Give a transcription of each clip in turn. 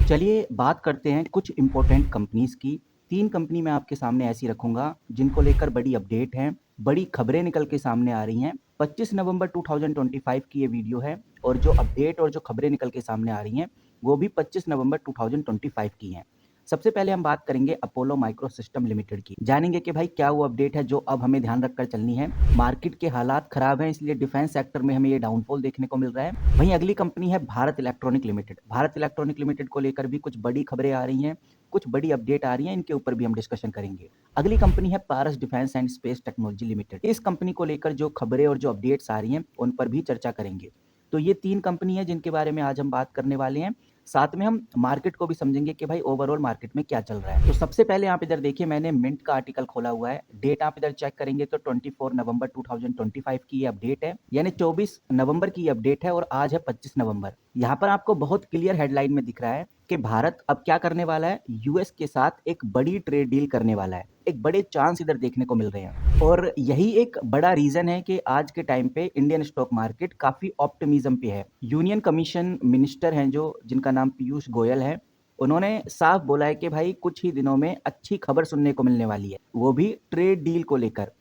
चलिए बात करते हैं कुछ इम्पोर्टेंट कंपनीज़ की। 3 कंपनी मैं आपके सामने ऐसी रखूँगा जिनको लेकर बड़ी अपडेट है, बड़ी खबरें निकल के सामने आ रही हैं। 25 नवंबर 2025 की ये वीडियो है और जो अपडेट और जो खबरें निकल के सामने आ रही हैं, वो भी 25 नवंबर 2025 की हैं। सबसे पहले हम बात करेंगे अपोलो माइक्रो सिस्टम लिमिटेड की। जानेंगे कि भाई क्या वो अपडेट है जो अब हमें ध्यान रखकर चलनी है। मार्केट के हालात खराब हैं, इसलिए डिफेंस सेक्टर में हमें ये डाउनफॉल देखने को मिल रहा है। वहीं अगली कंपनी है Bharat electronic limited. Bharat electronic limited को लेकर भी कुछ बड़ी खबरें आ रही हैं, कुछ बड़ी अपडेट आ रही हैं, इनके ऊपर भी हम डिस्कशन करेंगे। अगली कंपनी है Paras defence and space technology limited. इस कंपनी को लेकर जो खबरें और जो अपडेट्स आ रही हैं, उन पर भी चर्चा करेंगे। तो ये 3 कंपनी है जिनके बारे में आज हम बात करने वाले हैं। साथ में हम मार्केट को भी समझेंगे कि भाई ओवरऑल मार्केट में क्या चल रहा है। तो सबसे पहले आप इधर देखिए, मैंने मिंट का आर्टिकल खोला हुआ है। डेट आप इधर चेक करेंगे तो 24 नवंबर 2025 की ये अपडेट है, यानी 24 नवंबर की अपडेट है और आज है 25 नवंबर। यहाँ पर आपको बहुत क्लियर हेडलाइन में दिख रहा है कि भारत अब क्या करने वाला है, यूएस के साथ एक बड़ी ट्रेड डील करने वाला है। एक बड़े चांस इधर देखने को मिल रहे हैं और यही एक बड़ा रीजन है कि आज के टाइम पे इंडियन स्टॉक मार्केट काफी ऑप्टिमिज्म पे है। यूनियन कमीशन मिनिस्टर हैं जो, जिनका नाम पीयूष गोयल है, उन्होंने साफ बोला है कि भाई कुछ ही दिनों में अच्छी खबर सुनने को मिलने वाली है, वो भी ट्रेड डील को लेकर।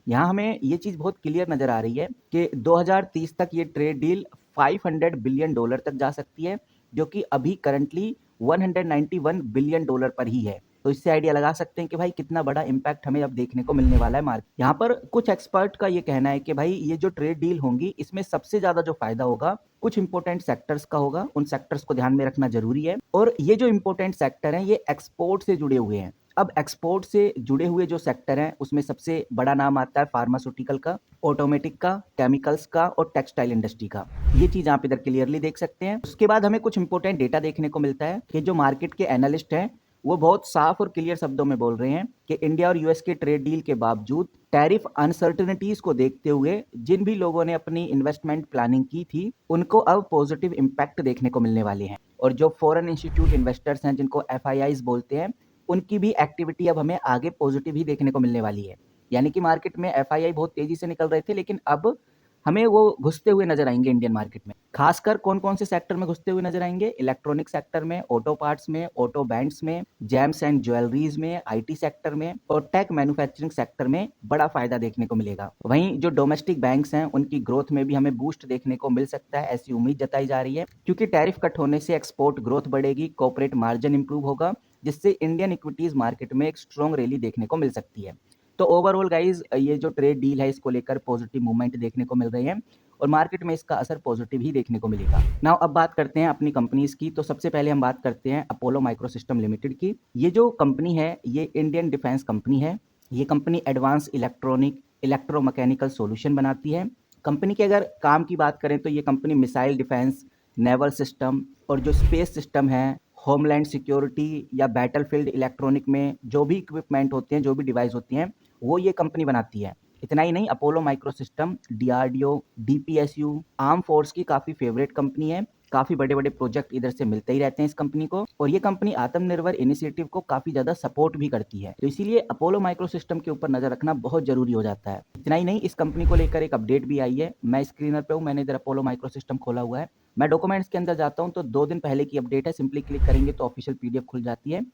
यहाँ हमें ये चीज बहुत क्लियर नजर आ रही है कि 2030 तक ये ट्रेड डील 500 बिलियन डॉलर तक जा सकती है, जो कि अभी करंटली 191 बिलियन डॉलर पर ही है। तो इससे आइडिया लगा सकते हैं कि भाई कितना बड़ा इम्पैक्ट हमें अब देखने को मिलने वाला है मार्केट। यहाँ पर कुछ एक्सपर्ट का ये कहना है कि भाई ये जो ट्रेड डील होंगी, इसमें सबसे ज्यादा जो फायदा होगा कुछ इंपॉर्टेंट सेक्टर्स का होगा। उन सेक्टर्स को ध्यान में रखना जरूरी है और ये जो इंपॉर्टेंट सेक्टर हैं ये एक्सपोर्ट से जुड़े हुए हैं। अब एक्सपोर्ट से जुड़े हुए जो सेक्टर हैं उसमें सबसे बड़ा नाम आता है फार्मास्यूटिकल का, ऑटोमेटिक का, केमिकल्स का और टेक्सटाइल इंडस्ट्री का। ये चीज आप इधर क्लियरली देख सकते हैं। उसके बाद हमें कुछ इंपॉर्टेंट डेटा देखने को मिलता है कि जो मार्केट के एनालिस्ट हैं वो बहुत साफ और क्लियर शब्दों में बोल रहे हैं कि इंडिया और यूएस के ट्रेड डील के बावजूद टैरिफ अनसर्टेनिटीज को देखते हुए जिन भी लोगों ने अपनी इन्वेस्टमेंट प्लानिंग की थी, उनको अब पॉजिटिव इंपैक्ट देखने को मिलने वाले हैं। और जो फॉरेन इंस्टीट्यूट इन्वेस्टर्स हैं, जिनको एफआईआईज बोलते हैं, उनकी भी एक्टिविटी अब हमें आगे पॉजिटिव ही देखने को मिलने वाली है। यानी कि मार्केट में एफआईआई बहुत तेजी से निकल रहे थे, लेकिन अब हमें वो घुसते हुए नजर आएंगे इंडियन मार्केट में। खासकर कौन कौन से सेक्टर में घुसते हुए नजर आएंगे? इलेक्ट्रॉनिक सेक्टर में, ऑटो पार्ट्स में, ऑटो बैंड्स में, जेम्स एंड ज्वेलरीज में, आईटी सेक्टर में और टेक मैन्युफैक्चरिंग सेक्टर में बड़ा फायदा देखने को मिलेगा। वहीं जो डोमेस्टिक बैंक्स हैं उनकी ग्रोथ में भी हमें बूस्ट देखने को मिल सकता है, ऐसी उम्मीद जताई जा रही है, क्योंकि टैरिफ कट होने से एक्सपोर्ट ग्रोथ बढ़ेगी, कॉर्पोरेट मार्जिन इंप्रूव होगा, जिससे इंडियन इक्विटीज मार्केट में एक स्ट्रॉन्ग रैली देखने को मिल सकती है। तो ओवरऑल गाइज, ये जो ट्रेड डील है इसको लेकर पॉजिटिव मूवमेंट देखने को मिल रही है और मार्केट में इसका असर पॉजिटिव ही देखने को मिलेगा। नाउ अब बात करते हैं अपनी कंपनीज की। तो सबसे पहले हम बात करते हैं अपोलो माइक्रोसिस्टम लिमिटेड की। ये जो कंपनी है ये इंडियन डिफेंस कंपनी है। ये company advance electronic electromechanical solution बनाती है। कंपनी के अगर काम की बात करें तो ये company missile defence, naval system और जो स्पेस सिस्टम है, होमलैंड सिक्योरिटी या बैटलफील्ड इलेक्ट्रॉनिक में जो भी इक्विपमेंट होते हैं, जो भी डिवाइस होती हैं, वो ये कंपनी बनाती है। इतना ही नहीं, Apollo micro system DRDO, DPSU, arm force की काफी फेवरेट कंपनी है। काफी बड़े बड़े प्रोजेक्ट इधर से मिलते ही रहते हैं इस कंपनी को और ये कंपनी आत्मनिर्भर इनिशिएटिव को काफी ज्यादा सपोर्ट भी करती है। तो इसीलिए अपोलो माइक्रो सिस्टम के ऊपर नजर रखना बहुत जरूरी हो जाता है। इतना ही नहीं, इस कंपनी को लेकर एक अपडेट भी आई है। मैं स्क्रीनर पे हूँ, मैंने इधर अपोलो माइक्रो सिस्टम खोला हुआ है। मैं डॉक्यूमेंट्स के अंदर जाता हूँ तो 2 दिन पहले की अपडेट है। सिंपली क्लिक करेंगे तो ऑफिशियल पीडीएफ खुल जाती है।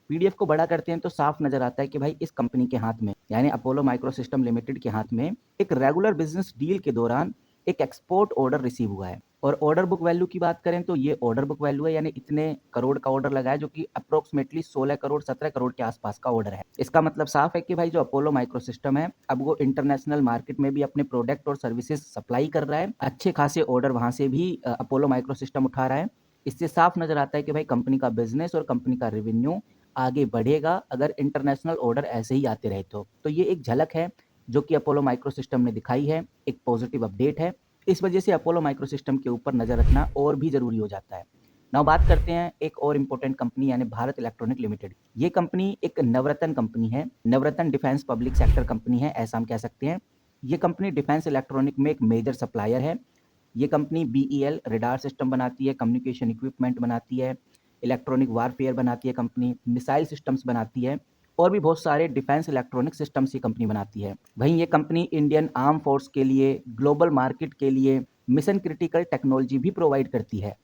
पीडीएफ को बड़ा करते हैं तो साफ नजर आता है कि भाई इस कंपनी के हाथ में, यानी अपोलो माइक्रो सिस्टम लिमिटेड के हाथ में, एक रेगुलर बिजनेस डील के दौरान एक एक्सपोर्ट ऑर्डर रिसीव हुआ है। और ऑर्डर बुक वैल्यू की बात करें तो ये ऑर्डर बुक वैल्यू है, यानी इतने करोड़ का ऑर्डर लगा है, जो कि अप्रोक्सीमेटली 16 करोड़ 17 करोड़ के आसपास का ऑर्डर है। इसका मतलब साफ है कि भाई जो अपोलो माइक्रो सिस्टम है, अब वो इंटरनेशनल मार्केट में भी अपने प्रोडक्ट और सर्विसेज सप्लाई कर रहा है। अच्छे खासे ऑर्डर वहां से भी अपोलो माइक्रो सिस्टम उठा रहा है। इससे साफ नजर आता है कि भाई कंपनी का बिजनेस और कंपनी का रेवेन्यू आगे बढ़ेगा अगर इंटरनेशनल ऑर्डर ऐसे ही आते रहे तो ये एक झलक है जो कि अपोलो माइक्रो सिस्टम ने दिखाई है, एक पॉजिटिव अपडेट है। इस वजह से अपोलो माइक्रो सिस्टम के ऊपर नजर रखना और भी जरूरी हो जाता है। नाउ बात करते हैं एक और इंपॉर्टेंट कंपनी यानी भारत इलेक्ट्रॉनिक लिमिटेड। ये कंपनी एक नवरत्न कंपनी है, नवरत्न डिफेंस पब्लिक सेक्टर कंपनी है, ऐसा हम कह सकते हैं। ये कंपनी डिफेंस इलेक्ट्रॉनिक में एक मेजर सप्लायर है। ये कंपनी बीईएल रेडार सिस्टम बनाती है, कम्युनिकेशन इक्विपमेंट बनाती है, इलेक्ट्रॉनिक वारफेयर बनाती है कंपनी, मिसाइल सिस्टम्स बनाती है और भी बहुत सारे डिफेंस इलेक्ट्रॉनिक सिस्टम्स ये कंपनी बनाती है। वहीं ये कंपनी इंडियन आर्म फोर्स के लिए, ग्लोबल मार्केट के लिए मिशन क्रिटिकल टेक्नोलॉजी भी प्रोवाइड करती है।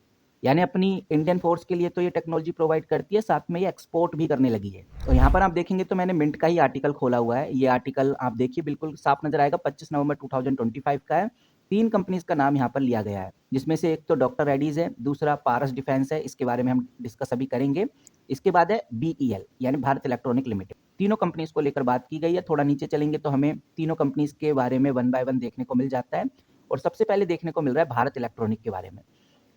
यानी अपनी इंडियन फोर्स के लिए तो ये टेक्नोलॉजी प्रोवाइड करती है, साथ में ये एक्सपोर्ट भी करने लगी है। तो यहाँ पर आप देखेंगे तो मैंने मिंट का ही आर्टिकल खोला हुआ है। ये आर्टिकल आप देखिए बिल्कुल साफ नजर आएगा, 25 नवंबर 2025 का है। 3 कंपनीज का नाम यहाँ पर लिया गया है, जिसमें से एक तो डॉक्टर रेड्डीज है, दूसरा पारस डिफेंस है, इसके बारे में हम डिस्कस अभी करेंगे। इसके बाद है BEL यानी भारत इलेक्ट्रॉनिक लिमिटेड। तीनों कंपनीज को लेकर बात की गई है। थोड़ा नीचे चलेंगे तो हमें तीनों कंपनीज के बारे में वन बाय वन देखने को मिल जाता है, और सबसे पहले देखने को मिल रहा है भारत इलेक्ट्रॉनिक के बारे में।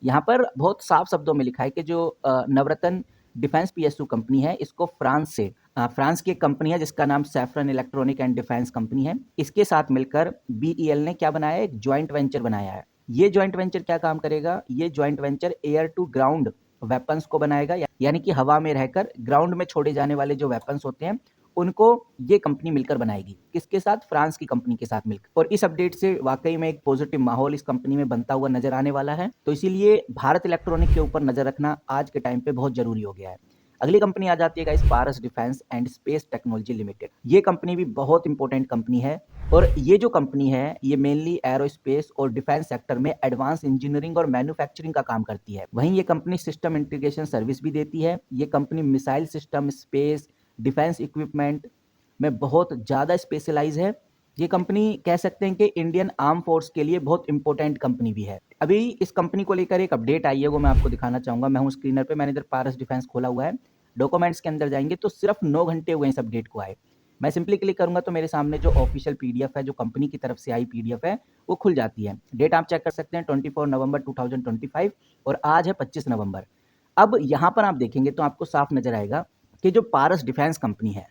यहाँ पर बहुत साफ शब्दों में लिखा है कि जो नवरत्न डिफेंस PSU कंपनी है, इसको फ्रांस की एक कंपनी है जिसका नाम saffron electronic and defence company है, इसके साथ मिलकर BEL ने क्या बनाया है, एक ज्वाइंट वेंचर बनाया है। ये ज्वाइंट वेंचर क्या काम करेगा, ये joint venture air to ground weapons को बनाएगा, यानी कि हवा में रहकर ग्राउंड में छोड़े जाने वाले जो वेपन्स होते हैं उनको ये कंपनी मिलकर बनाएगी। किसके साथ, फ्रांस की कंपनी के साथ मिलकर। और इस अपडेट से वाकई में एक पॉजिटिव माहौल इस कंपनी में बनता हुआ नजर आने वाला है। तो इसीलिए भारत इलेक्ट्रॉनिक के ऊपर नजर रखना आज के टाइम पे बहुत जरूरी हो गया है। अगली कंपनी आ जाती है guys, Paras defence and space technology limited. ये कंपनी भी बहुत इंपॉर्टेंट कंपनी है, और ये जो कंपनी है ये मेनली एरोस्पेस और डिफेंस सेक्टर में एडवांस इंजीनियरिंग और मैन्युफैक्चरिंग का काम करती है। वहीं ये कंपनी सिस्टम इंटीग्रेशन सर्विस भी देती है। ये company missile system, space, defence equipment में बहुत ज़्यादा स्पेशलाइज है। ये कंपनी कह सकते हैं कि इंडियन आर्म फोर्स के लिए बहुत इंपॉर्टेंट कंपनी भी है। अभी इस कंपनी को लेकर एक अपडेट आई है, वो मैं आपको दिखाना चाहूँगा। मैं हूँ स्क्रीनर पे, मैंने इधर पारस डिफेंस खोला हुआ है। डॉक्यूमेंट्स के अंदर जाएंगे तो सिर्फ 9 घंटे हुए इस अपडेट को आए। मैं सिंपली क्लिक करूंगा तो मेरे सामने जो ऑफिशियल PDF है, जो कंपनी की तरफ से आई PDF है, वो खुल जाती है। डेट आप चेक कर सकते हैं 24 नवंबर 2025, और आज है 25 नवंबर। अब यहाँ पर आप देखेंगे तो आपको साफ नजर आएगा कि जो पारस डिफेंस कंपनी है,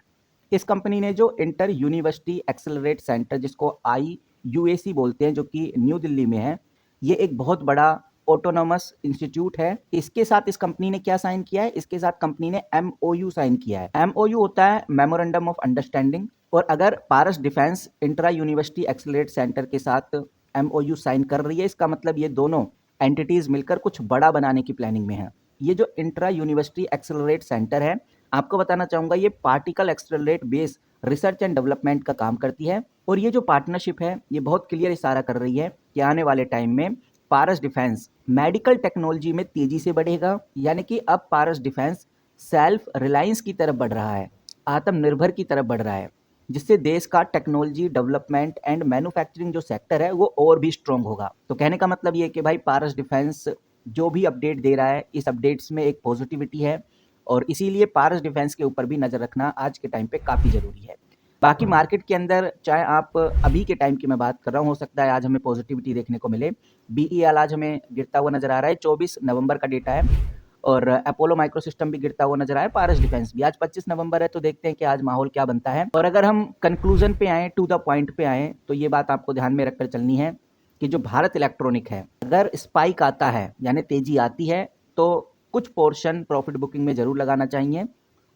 इस कंपनी ने जो इंटर यूनिवर्सिटी एक्सेलरेट सेंटर, जिसको IUAC बोलते हैं, जो कि न्यू दिल्ली में है, ये एक बहुत बड़ा ऑटोनोमस इंस्टीट्यूट है। इसके साथ इस कंपनी ने क्या साइन किया है, इसके साथ कंपनी ने MOU साइन किया है। MOU होता है मेमोरेंडम ऑफ अंडरस्टैंडिंग। और अगर Paras defence intra university accelerate centre के साथ MOU साइन कर रही है, इसका मतलब ये दोनों एंटिटीज मिलकर कुछ बड़ा बनाने की प्लानिंग में है। ये जो इंट्रा यूनिवर्सिटी एक्सेलरेट सेंटर है, आपको बताना चाहूंगा, ये particle accelerate base research and development का काम करती है। और ये जो पार्टनरशिप है, ये बहुत क्लियर इशारा कर रही है कि आने वाले टाइम में पारस डिफेंस मेडिकल टेक्नोलॉजी में तेजी से बढ़ेगा। यानी कि अब पारस डिफेंस सेल्फ रिलायंस की तरफ बढ़ रहा है, आत्मनिर्भर की तरफ बढ़ रहा है, जिससे देश का टेक्नोलॉजी डेवलपमेंट एंड मैन्युफैक्चरिंग जो सेक्टर है वो और भी स्ट्रांग होगा। तो कहने का मतलब ये है कि भाई पारस डिफेंस जो भी अपडेट दे रहा है, इस अपडेट्स में एक पॉजिटिविटी है, और इसीलिए पारस डिफेंस के ऊपर भी नजर रखना आज के टाइम पे काफी जरूरी है। बाकी मार्केट के अंदर चाहे आप अभी के टाइम की मैं बात कर रहा हूँ, हो सकता है आज हमें पॉजिटिविटी देखने को मिले। BEL आज हमें गिरता हुआ नजर आ रहा है, 24 नवंबर का डेटा है। और अपोलो माइक्रो सिस्टम भी गिरता हुआ नजर आया, पारस डिफेंस भी। आज 25 नवंबर है, तो देखते हैं कि आज माहौल क्या बनता है। और अगर हम कंक्लूजन पे आए, टू द पॉइंट पे आए, तो ये बात आपको ध्यान में रखकर चलनी है कि जो भारत इलेक्ट्रॉनिक है, अगर स्पाइक आता है यानी तेजी आती है, तो कुछ पोर्शन प्रॉफिट बुकिंग में जरूर लगाना चाहिए,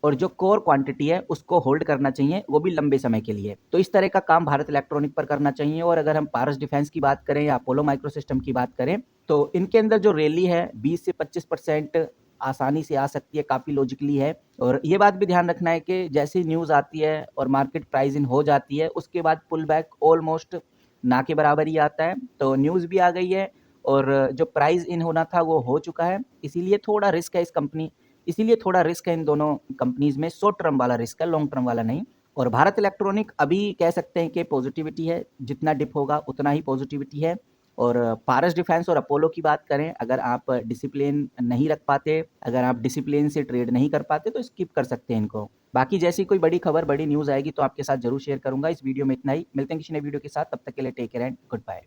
और जो कोर क्वांटिटी है उसको होल्ड करना चाहिए, वो भी लंबे समय के लिए। तो इस तरह का काम भारत इलेक्ट्रॉनिक पर करना चाहिए। और अगर हम पारस डिफेंस की बात करें या अपोलो माइक्रो सिस्टम की बात करें, तो इनके अंदर जो रैली है 20 से 25% आसानी से आ सकती है, काफ़ी लॉजिकली है। और ये बात भी ध्यान रखना है कि जैसी न्यूज़ आती है और मार्केट प्राइस इन हो जाती है, उसके बाद पुल बैक ऑलमोस्ट ना के बराबर ही आता है। तो न्यूज़ भी आ गई है, और जो प्राइस इन होना था वो हो चुका है, इसीलिए थोड़ा रिस्क है इसीलिए थोड़ा रिस्क है इन दोनों कंपनीज में। शॉर्ट टर्म वाला रिस्क है, लॉन्ग टर्म वाला नहीं। और भारत इलेक्ट्रॉनिक अभी कह सकते हैं कि पॉजिटिविटी है, जितना डिप होगा उतना ही पॉजिटिविटी है। और पारस डिफेंस और अपोलो की बात करें, अगर आप डिसिप्लिन नहीं रख पाते, अगर आप डिसिप्लिन से ट्रेड नहीं कर पाते, तो स्किप कर सकते हैं इनको। बाकी जैसी कोई बड़ी खबर, बड़ी न्यूज़ आएगी तो आपके साथ जरूर शेयर करूंगा। इस वीडियो में इतना ही, मिलते हैं किसी नए वीडियो के साथ, तब तक के लिए take care and good bye.